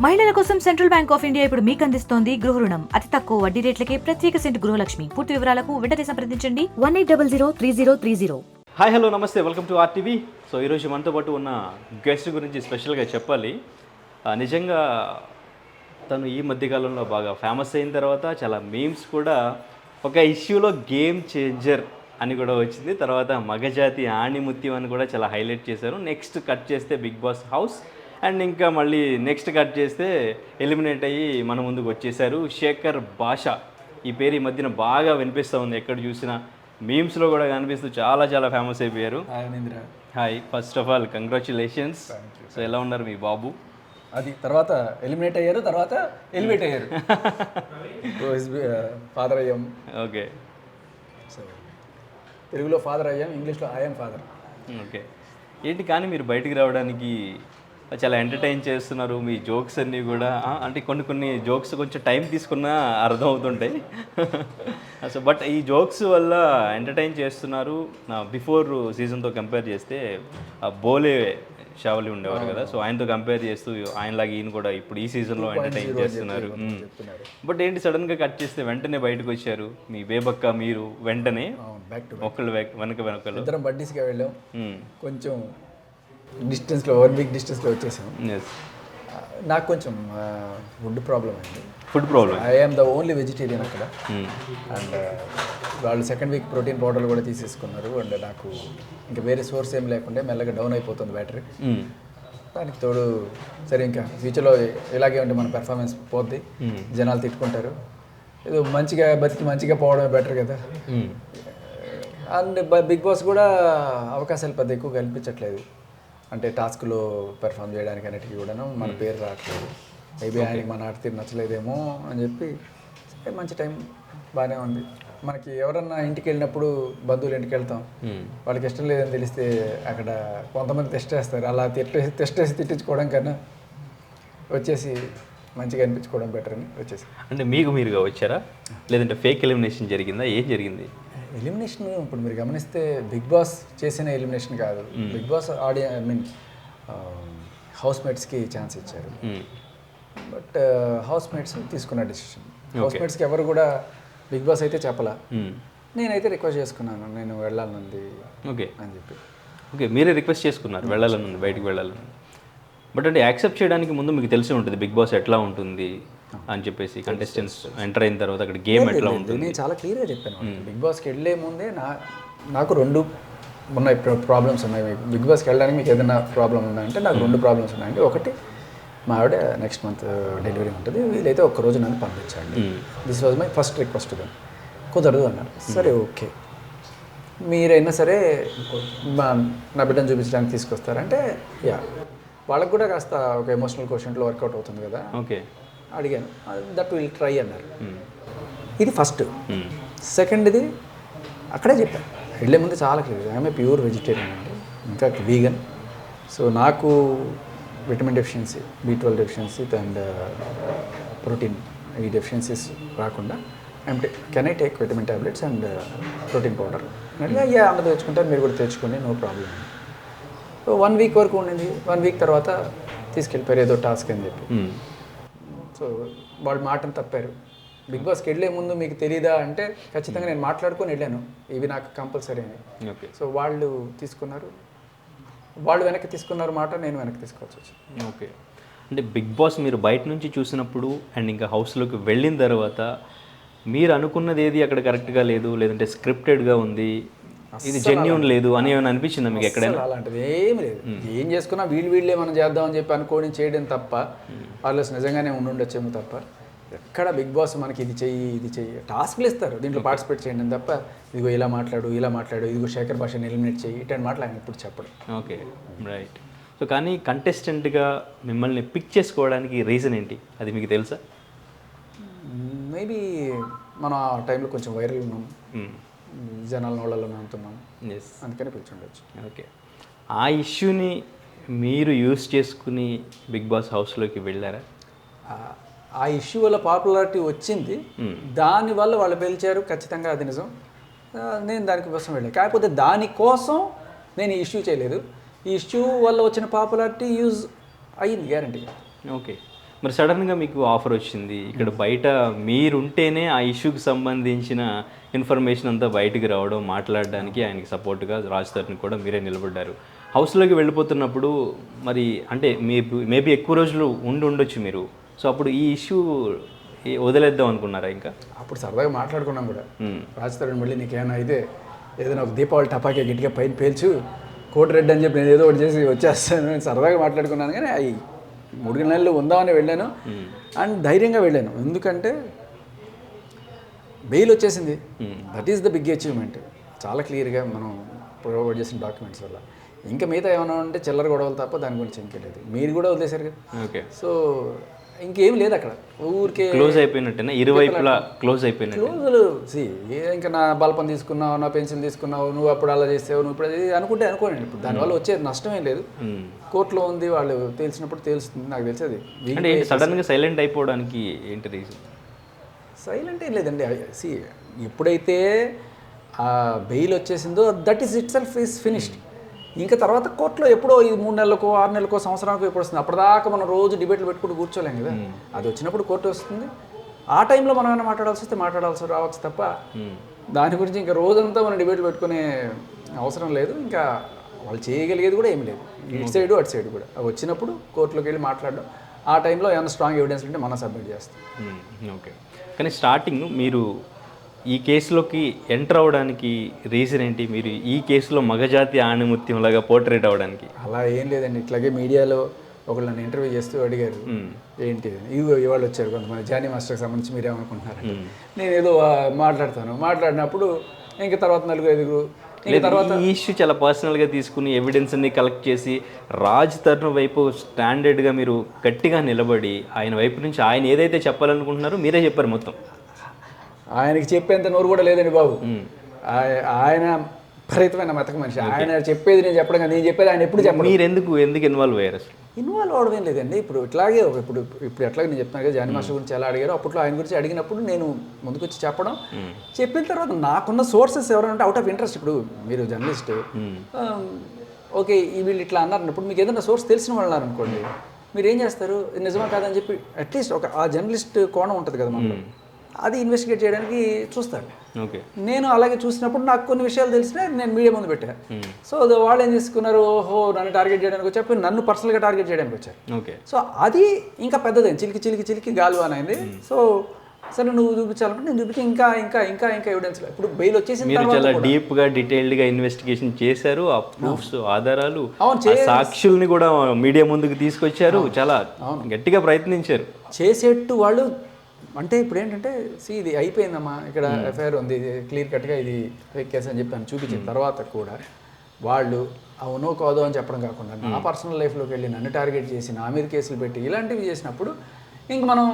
మహిళల కోసం central bank of India ఇప్పుడు మీకు అందిస్తోంది గృహ రుణం అతి తక్కువ వడ్డీ రేట్లకే ప్రత్యేక సెంటు గృహలక్ష్మి. పూర్తి వివరాలకు వెంటనే సంప్రదించండి 18003030. హాయ్ హలో నమస్తే, వెల్కమ్ టు ఆర్టీవీ. సో ఈరోజు మనతో పాటు ఉన్న గెస్ట్ గురించి స్పెషల్గా చెప్పాలి. నిజంగా తను ఈ మధ్యకాలంలో బాగా ఫేమస్ అయిన తర్వాత చాలా మీమ్స్ కూడా ఒక ఇష్యూలో గేమ్ చేంజర్ అని కూడా వచ్చింది. తర్వాత మగజాతి ఆణిముత్యం అని కూడా చాలా హైలైట్ చేశారు. నెక్స్ట్ కట్ చేస్తే బిగ్ బాస్ హౌస్ అండ్ ఇంకా మళ్ళీ నెక్స్ట్ కట్ చేస్తే ఎలిమినేట్ అయ్యి మన ముందుకు వచ్చేసారు శేఖర్ భాష. ఈ పేరు ఈ మధ్యన బాగా వినిపిస్తూ ఉంది, ఎక్కడ చూసినా మీమ్స్లో కూడా కనిపిస్తూ చాలా చాలా ఫేమస్ అయిపోయారు. Hi, first of all congratulations. So ఎలా ఉన్నారు మీ బాబు? అది తర్వాత ఎలిమినేట్ అయ్యారు, తర్వాత ఎలివేట్ అయ్యారు. ఫాదర్ అయ్యాం. ఓకే, సో తెలుగులో ఫాదర్ అయ్యాం, ఇంగ్లీష్లో ఐఎమ్ ఫాదర్. ఓకే. ఏంటి కానీ మీరు బయటికి రావడానికి చాలా ఎంటర్టైన్ చేస్తున్నారు. మీ జోక్స్ అన్నీ కూడా అంటే కొన్ని జోక్స్ కొంచెం టైం తీసుకున్నా అర్థం అవుతుంటాయి. సో బట్ ఈ జోక్స్ వల్ల ఎంటర్టైన్ చేస్తున్నారు. బిఫోర్ సీజన్తో కంపేర్ చేస్తే బోలే షావలి ఉండేవారు కదా, సో ఆయనతో కంపేర్ చేస్తూ ఆయనలాగా ఈయన కూడా ఇప్పుడు ఈ సీజన్లో ఎంటర్టైన్ చేస్తున్నారు. బట్ ఏంటి సడన్గా కట్ చేస్తే వెంటనే బయటకు వచ్చారు మీ బేబక్క మీరు, వెంటనే ఒకళ్ళు వెనకళ్ళు ఇద్దరం బడ్డీస్గా వెళ్ళాం. కొంచెం డిస్టెన్స్లో 1 వీక్ డిస్టెన్స్లో వచ్చేసాం. నాకు కొంచెం ఫుడ్ ప్రాబ్లం అయింది. Food problem. I'm the only vegetarian అక్కడ. అండ్ వాళ్ళు సెకండ్ వీక్ ప్రోటీన్ పౌడర్లు కూడా తీసేసుకున్నారు. అండ్ నాకు ఇంకా వేరే సోర్స్ ఏం లేకుండా మెల్లగా డౌన్ అయిపోతుంది బ్యాటరీ. దానికి తోడు సరే ఇంకా ఫ్యూచర్లో ఇలాగే ఉంటే మన పెర్ఫార్మెన్స్ పోద్ది, జనాలు తిట్టుకుంటారు, ఏదో మంచిగా బతికి మంచిగా పోవడమే బెటర్ కదా. అండ్ బిగ్ బాస్ కూడా అవకాశాలు పెద్ద ఎక్కువ కల్పించట్లేదు. అంటే టాస్క్లో పెర్ఫామ్ చేయడానికి అన్నిటికీ కూడా మన పేరు రావట్లేదు. మేబీ ఆయనకి మన ఆట తీరు నచ్చలేదేమో అని చెప్పి మంచి టైం బాగానే ఉంది. మనకి ఎవరన్నా ఇంటికి వెళ్ళినప్పుడు బంధువులు ఇంటికి వెళ్తాం, వాళ్ళకి ఇష్టం లేదని తెలిస్తే అక్కడ కొంతమంది టెస్ట్ వేస్తారు. అలా టెస్ట్ వేసి తిట్టించుకోవడం కన్నా వచ్చేసి మంచిగా అనిపించుకోవడం బెటర్ అని వచ్చేసి. అంటే మీరుగా వచ్చారా, లేదంటే ఫేక్ ఎలిమినేషన్ జరిగిందా, ఏం జరిగింది? ఎలిమినేషన్ ఇప్పుడు మీరు గమనిస్తే బిగ్ బాస్ చేసిన ఎలిమినేషన్ కాదు, బిగ్ బాస్ హౌస్ మేట్స్కి ఛాన్స్ ఇచ్చారు. బట్ హౌస్ మేట్స్ తీసుకున్న డెసిషన్. హౌస్ మేట్స్కి ఎవరు కూడా బిగ్ బాస్ అయితే చెప్పలా, నేనైతే రిక్వెస్ట్ చేసుకున్నాను నేను వెళ్ళాలనుంది ఓకే అని చెప్పి. ఓకే, మీరే రిక్వెస్ట్ చేసుకున్నారు వెళ్ళాలనుంది, బయటికి వెళ్ళాలని. బట్ అంటే యాక్సెప్ట్ చేయడానికి ముందు మీకు తెలిసి ఉంటుంది బిగ్ బాస్ ఎట్లా ఉంటుంది అని చెప్పేసి, కంటెస్టెంట్స్ ఎంటర్ అయిన తర్వాత అక్కడ గేమ్ ఎట్లా ఉంటుంది. నేను చాలా క్లియర్గా చెప్పాను. బిగ్ బాస్కి వెళ్ళే ముందే నాకు 2 ఉన్నాయి ప్రాబ్లమ్స్ ఉన్నాయి. బిగ్ బాస్కి వెళ్ళడానికి మీకు ఏదైనా ప్రాబ్లం ఉందంటే నాకు 2 ప్రాబ్లమ్స్ ఉన్నాయండి. ఒకటి, మా ఆవిడ నెక్స్ట్ మంత్ డెలివరీ ఉంటుంది, వీలైతే ఒక్కరోజు నన్ను పంపించండి. This was my first request. కుదరదు అన్నారు. సరే ఓకే, మీరైనా సరే నా బిడ్డను చూపించడానికి తీసుకొస్తారంటే యా, వాళ్ళకు కూడా కాస్త ఒక ఎమోషనల్ క్వశ్చన్లో వర్కౌట్ అవుతుంది కదా. ఓకే, అడిగాను, దట్ విల్ ట్రై అన్నారు. ఇది ఫస్ట్. సెకండ్ది అక్కడే చెప్పాను వెళ్ళే ముందు చాలా clear, I'm a pure vegetarian అండి, ఇంకా వీగన్. సో నాకు vitamin deficiency, B12 deficiency and protein, ఈ డెఫిషియన్సీస్ రాకుండా can I take vitamin tablets and protein powder అంటే అయ్యా అందరూ తెచ్చుకుంటారు, మీరు కూడా తెచ్చుకోండి, నో ప్రాబ్లం. సో 1 వీక్ వరకు ఉండింది. 1 వీక్ తర్వాత తీసుకెళ్ళిపోయారు ఏదో టాస్క్ అని చెప్పి. సో వాళ్ళు మాటను తప్పారు. బిగ్ బాస్కి వెళ్ళే ముందు మీకు తెలీదా అంటే ఖచ్చితంగా నేను మాట్లాడుకొని వెళ్ళాను, ఇవి నాకు కంపల్సరీ అని. ఓకే, సో వాళ్ళు తీసుకున్నారు, వాళ్ళు వెనక్కి తీసుకున్నారు మాట, నేను వెనక్కి తీసుకోవాల్సి వచ్చింది. ఓకే. అంటే బిగ్ బాస్ మీరు బయట నుంచి చూసినప్పుడు అండ్ ఇంకా హౌస్లోకి వెళ్ళిన తర్వాత మీరు అనుకున్నది ఏది అక్కడ కరెక్ట్గా లేదు, లేదంటే స్క్రిప్టెడ్గా ఉంది, ఇది జెన్యూన్ లేదు అని ఏమైనా అనిపించిందా మీకు ఎక్కడైనా? అలాంటిది ఏమి లేదు. ఏం చేసుకున్నా వీళ్ళే మనం చేద్దాం అని చెప్పి అనుకోని చేయడం తప్ప, వాళ్ళు నిజంగానే ఉండొచ్చేమో తప్ప, ఎక్కడ బిగ్ బాస్ మనకి ఇది చెయ్యి టాస్క్లు ఇస్తారు, దీంట్లో పార్టిసిపేట్ చేయండి తప్ప ఇదిగో ఇలా మాట్లాడు ఇదిగో శేఖర్ భాషని ఎలిమినేట్ చేయి ఇట్లాంటి మాటలు ఆయన ఇప్పుడు చెప్పడం. Okay, right. సో కానీ కంటెస్టెంట్గా మిమ్మల్ని పిక్ చేసుకోవడానికి రీజన్ ఏంటి, అది మీకు తెలుసా? మేబీ మనం ఆ టైంలో కొంచెం వైరల్ ఉన్నాం, జనాల నోళ్ళలో ఉంటున్నాం, అందుకని పిలిచుండొచ్చు. ఓకే, ఆ ఇష్యూని మీరు యూస్ చేసుకుని బిగ్ బాస్ హౌస్లోకి వెళ్ళారా? ఆ ఇష్యూ వల్ల పాపులారిటీ వచ్చింది, దానివల్ల వాళ్ళు పిలిచారు, ఖచ్చితంగా అది నిజం. నేను దానికోసం వెళ్ళాను. కాకపోతే దానికోసం నేను ఈ ఇష్యూ చేయలేదు. ఈ ఇష్యూ వల్ల వచ్చిన పాపులారిటీ యూజ్ అయ్యింది గ్యారంటీగా. ఓకే, మరి సడన్గా మీకు ఆఫర్ వచ్చింది, ఇక్కడ బయట మీరుంటేనే ఆ ఇష్యూకి సంబంధించిన ఇన్ఫర్మేషన్ అంతా బయటికి రావడం, మాట్లాడడానికి ఆయనకి సపోర్ట్గా రాజ్ తరుణ్ కూడా మీరే నిలబడ్డారు. హౌస్లోకి వెళ్ళిపోతున్నప్పుడు మరి అంటే మేబీ ఎక్కువ రోజులు ఉండొచ్చు మీరు, సో అప్పుడు ఈ ఇష్యూ వదిలేద్దాం అనుకున్నారా ఇంకా? అప్పుడు సరదాగా మాట్లాడుకున్నాం కూడా, రాజ్ తరుణ్ మళ్ళీ నీకేమైనా అయితే ఏదైనా ఒక దీపావళి టపాకే గట్టిగా పైన పేల్చు, కోటి రెడ్డి అని చెప్పి నేను ఏదో ఒకటి చేసి వచ్చేస్తాను నేను సరదాగా మాట్లాడుకున్నాను. కానీ అవి 3 నెలలు ఉందామని వెళ్ళాను అండ్ ధైర్యంగా వెళ్ళాను. ఎందుకంటే బెయిల్ వచ్చేసింది, that is the big achievement. చాలా క్లియర్గా మనం ప్రొవైడ్ చేసిన డాక్యుమెంట్స్ వల్ల. ఇంకా మిగతా ఏమైనా ఉంటే చిల్లర గొడవలు తప్ప దాని గురించి ఇంకేలేదు. మీరు కూడా వదిలేశారు కదా. ఓకే, సో ఇంకేం లేదు అక్కడ, ఊరికే క్లోజ్ అయిపోయినట్టేనా? ఇరువైపులా క్లోజ్ అయిపోయినట్టు. క్లోజులు ఇంకా నా బల్పం తీసుకున్నావు, నా పెన్సిల్ తీసుకున్నావు, నువ్వు అప్పుడు అలా చేసావు, నువ్వు ఇప్పుడు అనుకుంటే అనుకోండి. ఇప్పుడు దానివల్ల వచ్చే నష్టమేం లేదు. కోర్టులో ఉంది, వాళ్ళు తెలిసినప్పుడు తెలుస్తుంది. నాకు తెలిసి అది అంటే సడన్గా సైలెంట్ అయిపోవడానికి ఏంటి రీజన్? సైలెంట్ ఏం లేదండి. ఎప్పుడైతే ఆ బెయిల్ వచ్చేసిందో that is itself is finished. ఇంకా తర్వాత కోర్టులో ఎప్పుడో ఈ 3 నెలలకో 6 నెలలకో సంవత్సరానికి ఎప్పుడు వస్తుంది. అప్పటిదాకా మనం రోజు డిబేట్లు పెట్టుకుంటూ కూర్చోలేం కదా. అది వచ్చినప్పుడు కోర్టు వస్తుంది, ఆ టైంలో మనం ఏమైనా మాట్లాడాల్సి వస్తే మాట్లాడాల్సి రావచ్చు తప్ప దాని గురించి ఇంకా రోజంతా మనం డిబేట్లు పెట్టుకునే అవసరం లేదు. ఇంకా వాళ్ళు చేయగలిగేది కూడా ఏమి లేదు, ఇటు సైడు అటు సైడు కూడా. అవి వచ్చినప్పుడు కోర్టులోకి వెళ్ళి మాట్లాడడం, ఆ టైంలో ఏమైనా స్ట్రాంగ్ ఎవిడెన్స్ ఉంటే మనం సబ్మిట్ చేస్తాం. ఓకే, కానీ స్టార్టింగ్ మీరు ఈ కేసులోకి ఎంటర్ అవ్వడానికి రీజన్ ఏంటి? మీరు ఈ కేసులో మగజాతి ఆణిముత్యంలాగా పోర్ట్రేట్ అవ్వడానికి? అలా ఏం లేదండి. ఇట్లాగే మీడియాలో ఒకళ్ళు నన్ను ఇంటర్వ్యూ చేస్తూ అడిగారు ఏంటి ఇవాళ వచ్చారు కొంతమంది జానీ మాస్టర్కి సంబంధించి మీరేమనుకుంటున్నారు. నేను ఏదో మాట్లాడినప్పుడు ఇంకా తర్వాత 4-5 తర్వాత ఈ ఇష్యూ చాలా పర్సనల్గా తీసుకుని ఎవిడెన్స్ అన్ని కలెక్ట్ చేసి రాజ్ తరుణ్ వైపు స్టాండర్డ్గా మీరు గట్టిగా నిలబడి ఆయన వైపు నుంచి ఆయన ఏదైతే చెప్పాలనుకుంటున్నారో మీరే చెప్పారు మొత్తం. ఆయనకి చెప్పేంత నోరు కూడా లేదండి బాబు. ఆయన విపరీతమైన మెతక మనిషి. ఆయన చెప్పేది నేను చెప్పడం కానీ నేను చెప్పేది ఆయన ఎప్పుడు చెప్పండి. మీరు ఎందుకు ఇన్వాల్వ్ అయ్యారు అసలు? ఇన్వాల్వ్ అవడం ఏం లేదండి. ఇప్పుడు ఇట్లాగే ఇప్పుడు ఎట్లాగే నేను చెప్తున్నాను కదా, జానీ మాస్టర్ గురించి ఎలా అడిగారో అప్పట్లో ఆయన గురించి అడిగినప్పుడు నేను ముందుకొచ్చి చెప్పడం, చెప్పిన తర్వాత నాకున్న సోర్సెస్ ఎవరంటే అవుట్ ఆఫ్ ఇంట్రెస్ట్. ఇప్పుడు మీరు జర్నలిస్ట్, ఓకే వీళ్ళు ఇట్లా అన్నారు, ఇప్పుడు మీకు ఏదైనా సోర్స్ తెలిసిన వాళ్ళు అనుకోండి, మీరు ఏం చేస్తారు, నిజమా కాదని చెప్పి అట్లీస్ట్ ఒక ఆ జర్నలిస్ట్ కోణం ఉంటుంది కదా మనలో, అది ఇన్వెస్టిగేట్ చేయడానికి చూస్తాడు. ఓకే, నేను అలాగే చూసినప్పుడు నాకు కొన్ని విషయాలు తెలిసినా నేను మీడియా ముందు పెట్టాను. సో వాళ్ళు ఏం చేసుకున్నారు, ఓహో నన్ను టార్గెట్ చేయడానికి వచ్చారు, నన్ను పర్సనల్గా టార్గెట్ చేయడానికి వచ్చారు. ఓకే, సో అది ఇంకా పెద్దదైంది, చిలికి గాలివాన్ అయింది. సో సరే నువ్వు చూపించాలంటే నేను చూపించి ఇంకా ఇంకా ఇంకా ఇంకా ఎవిడెన్స్. ఇప్పుడు బెయిల్ వచ్చేసి మీరు చాలా డీప్గా డీటెయిల్డ్గా ఇన్వెస్టిగేషన్ చేశారు, ఆ ప్రూఫ్స్ ఆధారాలు సాక్షుల్ని కూడా మీడియా ముందుకు తీసుకొచ్చారు, చాలా గట్టిగా ప్రయత్నించారు. చేసేట్టు వాళ్ళు అంటే ఇప్పుడు ఏంటంటే ఇది అయిపోయిందమ్మా, ఇక్కడ ఎఫ్ఐఆర్ ఉంది, క్లియర్ కట్గా ఇది ఫేక్ కేసు అని చెప్పి నన్ను చూపించిన తర్వాత కూడా వాళ్ళు అవునో కాదో అని చెప్పడం కాకుండా నా పర్సనల్ లైఫ్లోకి వెళ్ళి నన్ను టార్గెట్ చేసి నా మీద కేసులు పెట్టి ఇలాంటివి చేసినప్పుడు ఇంక మనం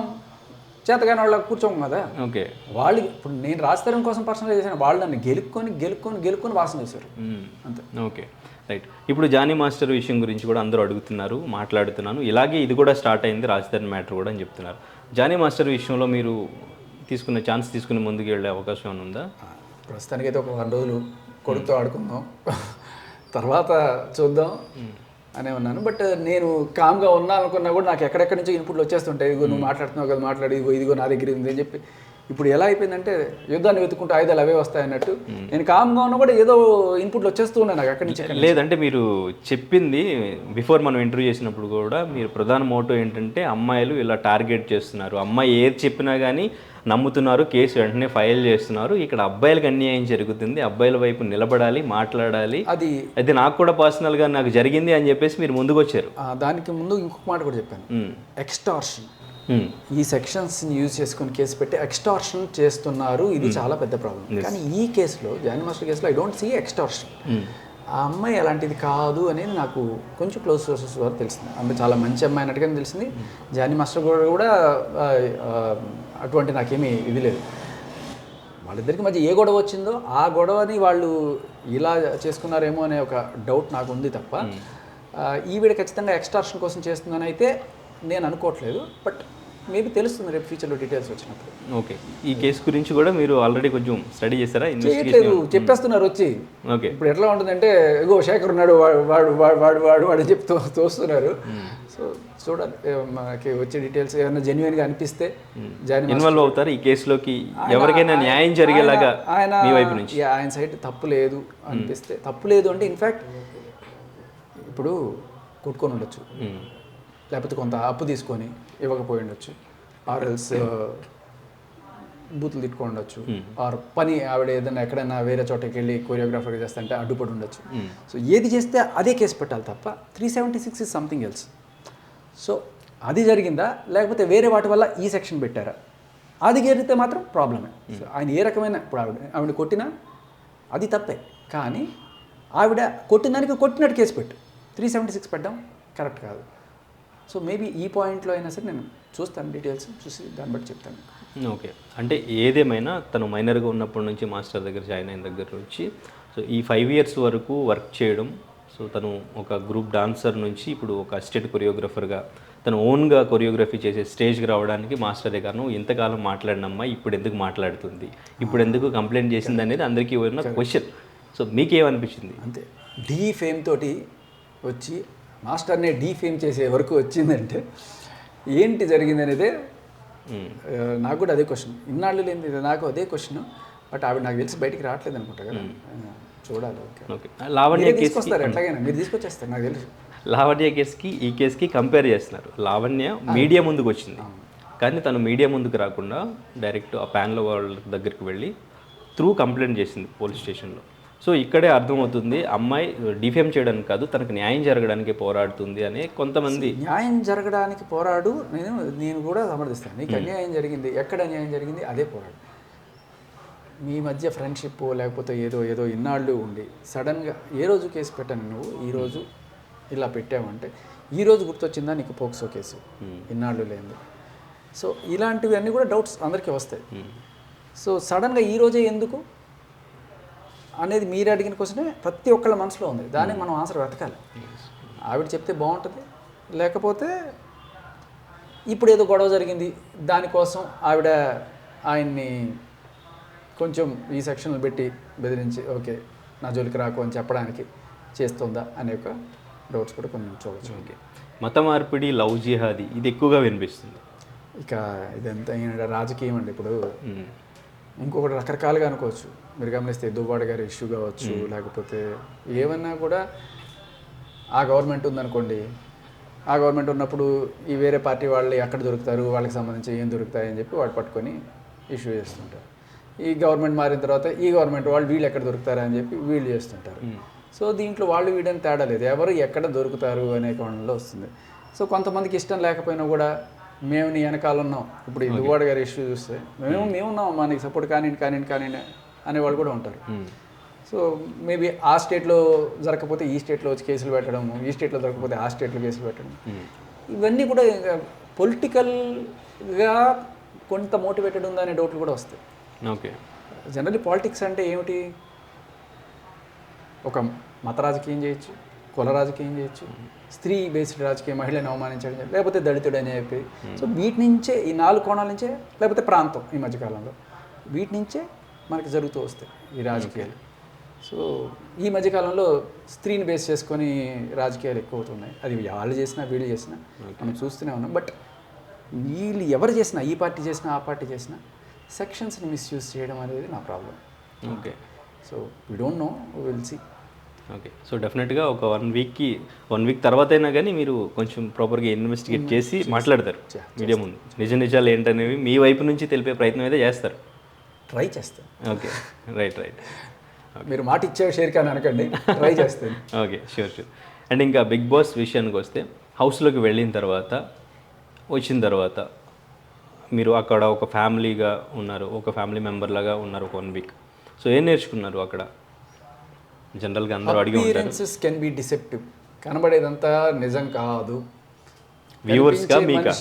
చేతగాని వాళ్ళకి కూర్చోం కదా. ఓకే, వాళ్ళు ఇప్పుడు నేను రాజధాని కోసం పర్సనల్గా చేసిన వాళ్ళు నన్ను గెలుక్కొని వాసన చేశారు అంతే. Okay, right. ఇప్పుడు జానీ మాస్టర్ విషయం గురించి కూడా అందరూ అడుగుతున్నారు, మాట్లాడుతున్నాను. ఇలాగే ఇది కూడా స్టార్ట్ అయింది రాజధాని మ్యాటర్ కూడా అని చెప్తున్నారు. జానీ మాస్టర్ విషయంలో మీరు తీసుకుని ముందుకు వెళ్ళే అవకాశం ఏమైనా ఉందా? ప్రస్తుతానికి అయితే ఒక 1 రోజులు కొడుకుతో ఆడుకుందాం, తర్వాత చూద్దాం అనే ఉన్నాను. బట్ నేను కామ్గా ఉన్నా అనుకున్నా కూడా నాకు ఎక్కడెక్కడి నుంచో ఇన్పుట్లు వచ్చేస్తుంటాయి. ఇదిగో నువ్వు మాట్లాడుతున్నావు కదా, మాట్లాడి ఇదిగో నా దగ్గర ఉంది అని చెప్పి. ఇప్పుడు ఎలా అయిపోయిందంటే యుద్ధాన్ని వెతుకుంటే ఆయుధాలు అవే వస్తాయి అన్నట్టు నేను కామ్గా ఉన్నా కూడా ఏదో ఇన్పుట్లు వచ్చేస్తూ ఉన్నాయి నాకు అక్కడి నుంచి. లేదంటే మీరు చెప్పింది బిఫోర్ మనం ఇంటర్వ్యూ చేసినప్పుడు కూడా మీరు ప్రధాన మోటో ఏంటంటే అమ్మాయిలు ఇలా టార్గెట్ చేస్తున్నారు, అమ్మాయి ఏది చెప్పినా కానీ నమ్ముతున్నారు, కేసు వెంటనే ఫైల్ చేస్తున్నారు, ఇక్కడ అబ్బాయిలకు అన్యాయం జరుగుతుంది, అబ్బాయిల వైపు నిలబడాలి, మాట్లాడాలి, అది నాకు కూడా పర్సనల్గా నాకు జరిగింది అని చెప్పేసి మీరు ముందుకు వచ్చారు. దానికి ముందు ఇంకొక మాట కూడా చెప్పాను, ఎక్స్టార్షన్. ఈ సెక్షన్స్ యూజ్ చేసుకుని కేసు పెట్టి ఎక్స్టార్షన్ చేస్తున్నారు, ఇది చాలా పెద్ద ప్రాబ్లం. కానీ ఈ కేసులో జానీ మాస్టర్ కేసులో ఐ డోంట్ సీ ఎక్స్టార్షన్. ఆ అమ్మాయి అలాంటిది కాదు అనేది నాకు కొంచెం క్లోజ్ సోర్సెస్ ద్వారా తెలిసింది. అంటే చాలా మంచి అమ్మాయి అన్నట్టుగానే తెలిసింది. జానీ మాస్టర్ కూడా అటువంటి నాకేమీ ఇది లేదు. వాళ్ళిద్దరికి మధ్య ఏ గొడవ వచ్చిందో ఆ గొడవని వాళ్ళు ఇలా చేసుకున్నారేమో అనే ఒక డౌట్ నాకు ఉంది తప్ప ఈవిడ ఖచ్చితంగా ఎక్స్టార్షన్ కోసం చేస్తుందని అయితే నేను అనుకోవట్లేదు. బట్ మేబీ తెలుస్తుంది రేపు ఫ్యూచర్లో డీటెయిల్స్ వచ్చినప్పుడు. ఓకే, ఈ కేసు గురించి కూడా మీరు ఆల్రెడీ కొంచెం స్టడీ చేస్తారా? చేయట్లేదు, చెప్పేస్తున్నారు వచ్చి. ఓకే, ఇప్పుడు ఎట్లా ఉంటుందంటే ఇగో శేఖర్ ఉన్నాడు, వాడు వాడు వాడు వాడు వాడు అని చెప్తూ తోస్తున్నారు. సో చూడాలి మనకి వచ్చే డీటెయిల్స్ ఏమైనా జెన్యున్గా అనిపిస్తే ఇన్వాల్వ్ అవుతారు ఈ కేసులోకి, ఎవరికైనా న్యాయం జరిగేలాగా మీ వైపు నుంచి. ఆయన సైడ్ తప్పు లేదు అనిపిస్తే, తప్పు లేదు అంటే ఇన్ఫ్యాక్ట్ ఇప్పుడు కొట్టుకొని ఉండొచ్చు, లేకపోతే కొంత అప్పు తీసుకొని ఇవ్వకపోయి ఉండొచ్చు, ఆర్ఎల్స్ బూతులు తిట్టుకొని ఉండొచ్చు, ఆర్ పని ఆవిడ ఏదైనా ఎక్కడైనా వేరే చోటకి వెళ్ళి కొరియోగ్రాఫర్ చేస్తా అంటే అడ్డుపడి ఉండొచ్చు. సో ఏది చేస్తే అదే కేసు పెట్టాలి తప్ప 376 ఇస్ సంథింగ్ ఎల్స్. సో అది జరిగిందా లేకపోతే వేరే వాటి వల్ల ఈ సెక్షన్ పెట్టారా, అది జరిగితే మాత్రం ప్రాబ్లమే. సో ఆయన ఏ రకమైన ఇప్పుడు ఆవిడ కొట్టినా అది తప్పే, కానీ ఆవిడ కొట్టిన దానికి కొట్టినట్టు కేసు పెట్టు, 376 పెట్టడం కరెక్ట్ కాదు. సో మేబీ ఈ పాయింట్లో అయినా సరే నేను చూస్తాను, డీటెయిల్స్ చూసి దాన్ని బట్టి చెప్తాను. ఓకే, అంటే ఏదేమైనా తను మైనర్గా ఉన్నప్పటి నుంచి మాస్టర్ దగ్గర జాయిన్ అయిన దగ్గర నుంచి సో ఈ 5 years వరకు వర్క్ చేయడం, సో తను ఒక గ్రూప్ డాన్సర్ నుంచి ఇప్పుడు ఒక అసిస్టెంట్ కొరియోగ్రఫర్గా తను ఓన్గా కొరియోగ్రఫీ చేసే స్టేజ్కి రావడానికి మాస్టరే గాను ఇంతకాలం మాట్లాడినమ్మా ఇప్పుడు ఎందుకు మాట్లాడుతుంది, ఇప్పుడు ఎందుకు కంప్లైంట్ చేసింది అనేది అందరికీ ఉన్న క్వశ్చన్. సో మీకేమనిపించింది? అంతే, డీ ఫేమ్ తోటి వచ్చి మాస్టర్నే డీ ఫేమ్ చేసే వరకు వచ్చిందంటే ఏంటి జరిగింది అనేదే నాకు కూడా అదే క్వశ్చన్. ఇన్నాళ్ళు లేని నాకు అదే క్వశ్చన్. బట్ ఆవిడ నాకు తెలిసి బయటికి రావట్లేదు అనుకుంటా కదా, చూడాలి. ఓకే, లావణ్య తీసుకొస్తారు ఎట్లాగైనా, మీరు తీసుకొచ్చేస్తారు నాకు తెలుసు. లావణ్య కేసుకి ఈ కేసుకి కంపేర్ చేస్తున్నారు. లావణ్య మీడియా ముందుకు వచ్చింది, కానీ తను మీడియా ముందుకు రాకుండా డైరెక్ట్ ఆ ప్యానల్ వాళ్ళ దగ్గరికి వెళ్ళి త్రూ కంప్లైంట్ చేసింది పోలీస్ స్టేషన్లో. సో ఇక్కడే అర్థమవుతుంది అమ్మాయి డిఫేమ్ చేయడానికి కాదు, తనకు న్యాయం జరగడానికి పోరాడుతుంది అనే కొంతమంది. న్యాయం జరగడానికి పోరాడు, నేను కూడా సమర్థిస్తాను. నీకు అన్యాయం జరిగింది, ఎక్కడ అన్యాయం జరిగింది అదే పోరాడు. మీ మధ్య ఫ్రెండ్షిప్ లేకపోతే ఏదో ఇన్నాళ్ళు ఉండి సడన్గా ఏ రోజు కేసు పెట్టాను నువ్వు, ఈరోజు ఇలా పెట్టావంటే ఈరోజు గుర్తొచ్చిందా నీకు పోక్సో కేసు ఇన్నాళ్ళు లేదు. సో ఇలాంటివి అన్నీ కూడా డౌట్స్ అందరికీ వస్తాయి. సో సడన్గా ఈరోజే ఎందుకు అనేది మీరు అడిగిన క్వశ్చనే ప్రతి ఒక్కళ్ళ మనసులో ఉంది. దానికి మనం ఆన్సర్ వెతకాలి. ఆవిడ చెప్తే బాగుంటుంది, లేకపోతే ఇప్పుడు ఏదో గొడవ జరిగింది దానికోసం ఆవిడ ఆయన్ని కొంచెం ఈ సెక్షన్లు పెట్టి బెదిరించి ఓకే నా జోలికి రాకు అని చెప్పడానికి చేస్తుందా అనే ఒక డౌట్స్ కూడా కొంచెం చూడవచ్చు. ఓకే, మత మార్పిడి, లవ్ జిహాదీ ఇది ఎక్కువగా వినిపిస్తుంది. ఇక ఇదంతా రాజకీయం అండి. ఇప్పుడు ఇంకొకటి రకరకాలుగా అనుకోవచ్చు. మీరు గమనిస్తే దువ్వాడ గారి ఇష్యూ కావచ్చు, లేకపోతే ఏమన్నా కూడా ఆ గవర్నమెంట్ ఉందనుకోండి, ఆ గవర్నమెంట్ ఉన్నప్పుడు ఈ వేరే పార్టీ వాళ్ళు ఎక్కడ దొరుకుతారు, వాళ్ళకి సంబంధించి ఏం దొరుకుతాయని చెప్పి వాళ్ళు పట్టుకొని ఇష్యూ చేస్తుంటారు. ఈ గవర్నమెంట్ మారిన తర్వాత ఈ గవర్నమెంట్ వాళ్ళు వీళ్ళు ఎక్కడ దొరుకుతారా అని చెప్పి వీళ్ళు చేస్తుంటారు. సో దీంట్లో వాళ్ళు వీడని తేడా లేదు, ఎవరు ఎక్కడ దొరుకుతారు అనే కోణంలో వస్తుంది. సో కొంతమందికి ఇష్టం లేకపోయినా కూడా మేము నీ వెనకాల ఉన్నాం. ఇప్పుడు ఈ దువ్వాడ గారి ఇష్యూ చూస్తే మేమున్నాం మనకి సపోర్ట్ కానివ్వండి అనేవాళ్ళు కూడా ఉంటారు. సో మేబీ ఆ స్టేట్లో జరగకపోతే ఈ స్టేట్లో వచ్చి కేసులు పెట్టడము, ఈ స్టేట్లో జరగకపోతే ఆ స్టేట్లో కేసులు పెట్టడం, ఇవన్నీ కూడా పొలిటికల్గా కొంత మోటివేటెడ్ ఉందా అనే డౌట్లు కూడా వస్తాయి. ఓకే, జనరల్లీ పాలిటిక్స్ అంటే ఏమిటి, ఒక మత రాజకీయం చేయొచ్చు, కుల రాజకీయం చేయొచ్చు, స్త్రీ బేస్డ్ రాజకీయం, మహిళను అవమానించడం, లేకపోతే దళితుడు అని చెప్పి. సో వీటి నుంచే ఈ 4 కోణాల నుంచే, లేకపోతే ప్రాంతం ఈ మధ్యకాలంలో వీటి నుంచే మనకి జరుగుతూ వస్తాయి ఈ రాజకీయాలు. సో ఈ మధ్యకాలంలో స్త్రీని బేస్ చేసుకొని రాజకీయాలు ఎక్కువ అవుతున్నాయి. అది వాళ్ళు చేసినా వీళ్ళు చేసినా మనం చూస్తూనే ఉన్నాం. బట్ వీళ్ళు ఎవరు చేసినా, ఈ పార్టీ చేసినా ఆ పార్టీ చేసినా సెక్షన్స్ని మిస్యూజ్ చేయడం అనేది నా problem. Okay, so we don't know, will see. Okay, so డెఫినెట్గా ఒక 1 వీక్ తర్వాత అయినా కానీ మీరు కొంచెం ప్రాపర్గా ఇన్వెస్టిగేట్ చేసి మాట్లాడతారు మీడియా ముందు. నిజాలు ఏంటనేవి మీ వైపు నుంచి తెలిపే ప్రయత్నం అయితే చేస్తారు, ట్రై చేస్తాను. Okay, right. మీరు మాట ఇచ్చే షేర్ కానీ అనకండి, ట్రై చేస్తాను. Okay, sure. అండ్ ఇంకా బిగ్ బాస్ విషయానికి వస్తే హౌస్లోకి వెళ్ళిన తర్వాత వచ్చిన తర్వాత మీరు అక్కడ ఒక ఫ్యామిలీగా ఉన్నారు, ఒక ఫ్యామిలీ మెంబర్ లాగా ఉన్నారు ఒక 1 వీక్. సో ఏం నేర్చుకున్నారు అక్కడ? జనరల్గా అందరూ అడిగి ఉంటారు. Appearances can be deceptive. కనబడేదంతా నిజం కాదు. వ్యూవర్స్గా మీకా?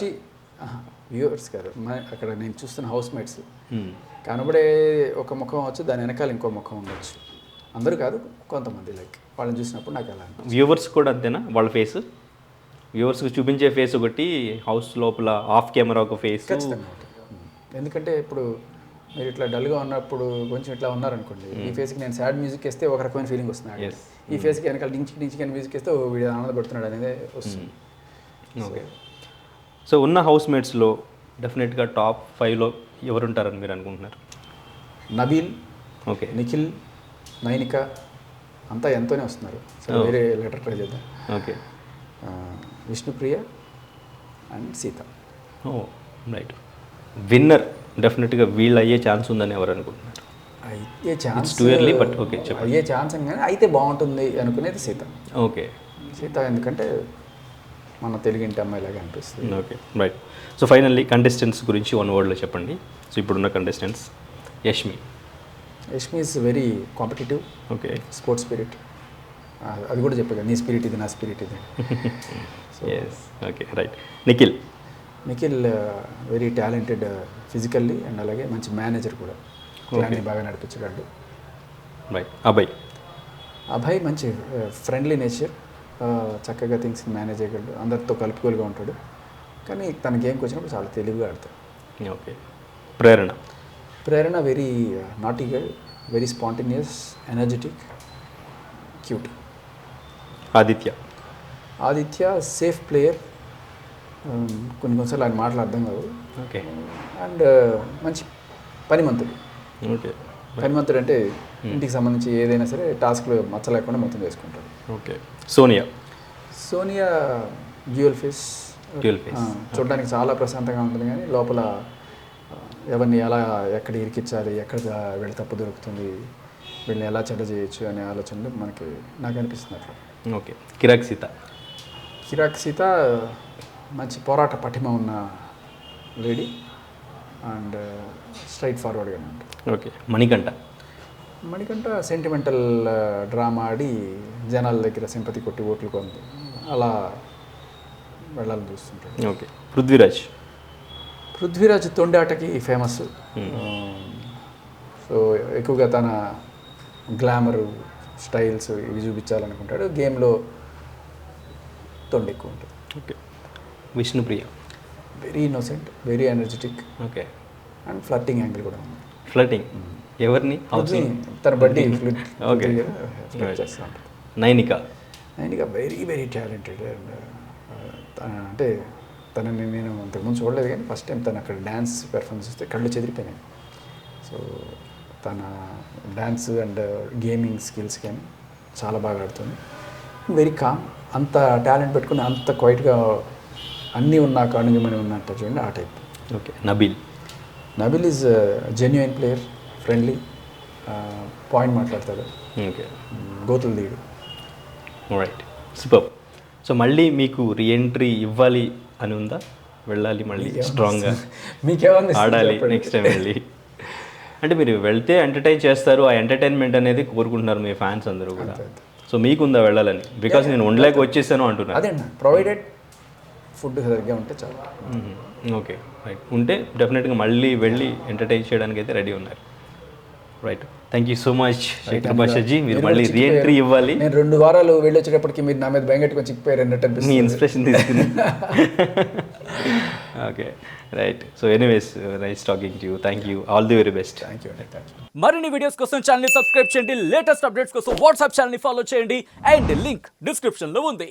వ్యూవర్స్ కాదు, అక్కడ నేను చూస్తున్న హౌస్ మేట్స్ కనబడే ఒక ముఖం వచ్చు, దాని వెనకాల ఇంకో ముఖం ఉండొచ్చు. అందరూ కాదు, కొంతమంది లైక్ వాళ్ళని చూసినప్పుడు నాకు అలా. వ్యూవర్స్ కూడా అంతేనా వాళ్ళ ఫేస్? వ్యూవర్స్కి చూపించే ఫేస్ ఒకటి, హౌస్ లోపల ఆఫ్ కెమెరా ఒక ఫేస్. ఖచ్చితంగా ఉంటుంది. ఎందుకంటే ఇప్పుడు మీరు ఇట్లా డల్గా ఉన్నప్పుడు కొంచెం ఇట్లా ఉన్నారనుకోండి, ఈ ఫేస్కి నేను సాడ్ మ్యూజిక్ వేస్తే ఒక రకమైన ఫీలింగ్ వస్తున్నాడు, ఈ ఫేస్కి వెనకాల డించి మ్యూజిక్ వేస్తే వీడు ఆనందపడుతున్నాడు అనేది వస్తుంది. ఓకే. సో ఉన్న హౌస్ మేట్స్లో డెఫినెట్గా టాప్ 5లో ఎవరుంటారని మీరు అనుకుంటున్నారు? నబీల్, ఓకే, నిఖిల్, నైనిక అంతా ఎంతోనే వస్తున్నారు. సో వేరే లెటర్ ట్రై చేద్దాం. Okay. Vishnupriya and Sita. Oh right. Winner డెఫినెట్గా వీళ్ళు అయ్యే ఛాన్స్ ఉందని ఎవరు అనుకుంటున్నారు? అయ్యే chance too early but okay చెప్పండి. అయ్యే ఛాన్స్ అని కానీ అయితే బాగుంటుంది అనుకునేది సీత. ఓకే. సీత ఎందుకంటే మన తెలుగింటి అమ్మాయిలాగా అనిపిస్తుంది. Okay right. So finally contestants గురించి 1 wordలో చెప్పండి. సో ఇప్పుడున్న contestants. Yashmi is very competitive, okay, sports spirit. అది కూడా చెప్పాను, నీ స్పిరిట్ ఇది, నా స్పిరిట్ ఇది. Yes, okay right. Nikhil very talented physically and అలాగే మంచి మేనేజర్ కూడా, ప్లాన్ని బాగా నడిపించగలడు. రైట్. అభయ్ మంచి ఫ్రెండ్లీ నేచర్, చక్కగా థింగ్స్ మేనేజ్ చేయగలడు, అందరితో కలుపుకోలుగా ఉంటాడు, కానీ తన గేమ్కి వచ్చినప్పుడు చాలా తెలివిగా ఆడతాడు. Okay. Prerana very naughty girl, very spontaneous, energetic, cute. Aditya safe player, కొన్నిసార్లు ఆయన మాటలు అర్థం కావు. ఓకే. అండ్ మంచి పనిమంతుడు. ఓకే. పనిమంతుడు అంటే ఇంటికి సంబంధించి ఏదైనా సరే టాస్క్లు మచ్చ లేకుండా మొత్తం చేసుకుంటాడు. ఓకే. సోనియా డ్యూయల్ ఫేస్, చూడడానికి చాలా ప్రశాంతంగా ఉంటుంది, కానీ లోపల ఎవరిని ఎలా ఎక్కడ ఇరికించాలి, ఎక్కడ వీళ్ళ తప్పు దొరుకుతుంది, వీళ్ళని ఎలా చెడ్డ చేయొచ్చు అనే ఆలోచనలు నాకు అనిపిస్తుంది అట్లా. ఓకే. కిరాక్ సీత మంచి పోరాట పటిమ ఉన్న లేడీ అండ్ స్ట్రైట్ ఫార్వర్డ్గా ఉంటుంది. ఓకే. మణికంఠ సెంటిమెంటల్ డ్రామా ఆడి జనాల దగ్గర సింపతి కొట్టి ఓట్లు కొంది, అలా వెళ్ళాలని చూస్తుంటాడు. ఓకే. పృథ్వీరాజ్ తొండాటకి ఫేమస్. సో ఎక్కువగా తన గ్లామరు, స్టైల్స్ ఇవి చూపించాలనుకుంటాడు, గేమ్లో తొండి ఎక్కువ ఉంటుంది. Okay. Vishnupriya very innocent, very energetic, okay, and flirting angle కూడా ఉంది. ఎవరిని? తన బడ్డీ ఓకే. చేస్తూ ఉంటుంది. Nainika very very talented, and అంటే తనని నేను అంతకుముందు చూడలేదు, కానీ ఫస్ట్ టైం తను అక్కడ డ్యాన్స్ పెర్ఫార్మెన్స్ ఇస్తే కళ్ళు చెదిరిపోయినాయి. సో తన డ్యాన్స్ అండ్ గేమింగ్ స్కిల్స్ కానీ చాలా బాగా ఆడుతుంది. వెరీ కామ్, అంత టాలెంట్ పెట్టుకుని అంత క్వైట్గా అన్నీ ఉన్నా కణుజమని ఉన్నట్టు చూడండి, ఆ type. Okay. Nabil is genuine player, friendly, point మాట్లాడతాడు, ఓకే, గోతులు తీయడు. రైట్. సూపర్. సో మళ్ళీ మీకు రీఎంట్రీ ఇవ్వాలి అని ఉందా? వెళ్ళాలి మళ్ళీ స్ట్రాంగ్గా మీకేమన్నా ఆడాలి నెక్స్ట్ టైం వెళ్ళి? అంటే మీరు వెళ్తే ఎంటర్టైన్ చేస్తారు, ఆ ఎంటర్టైన్మెంట్ అనేది కోరుకుంటున్నారు మీ ఫ్యాన్స్ అందరూ కూడా. సో మీకుందా వెళ్ళాలని? బికాస్ నేను ఉండలేక వచ్చేసాను అంటున్నాను. అదే ప్రొవైడెడ్ ఫుడ్ సరిగ్గా ఉంటే చాలు. Okay right. ఉంటే డెఫినెట్గా మళ్ళీ వెళ్ళి ఎంటర్టైన్ చేయడానికి అయితే రెడీ ఉన్నారు. Right. Thank you so much Shekhar Bhasha ji, మీరు మళ్ళీ రీఎంట్రీ ఇవ్వాలి. నేను 2 వారాలు వెళ్ళి వచ్చేటప్పటికి మీరు నా మీద భయంకట్టుకొని చిక్కిపోయారు అన్నట్టు మీ ఇన్స్పిరేషన్ తీసుకుని. Okay right. So anyways, nice talking to you. Thank you. All the very best. Thank you. మరిన్ని వీడియోస్ కోసం ఛానల్ ని సబ్స్క్రైబ్ చేయండి, లేటెస్ట్ అప్డేట్స్ కోసం వాట్సాప్ ఛానల్ ని ఫాలో చేయండి, అండ్ లింక్ డిస్క్రిప్షన్ లో ఉంది.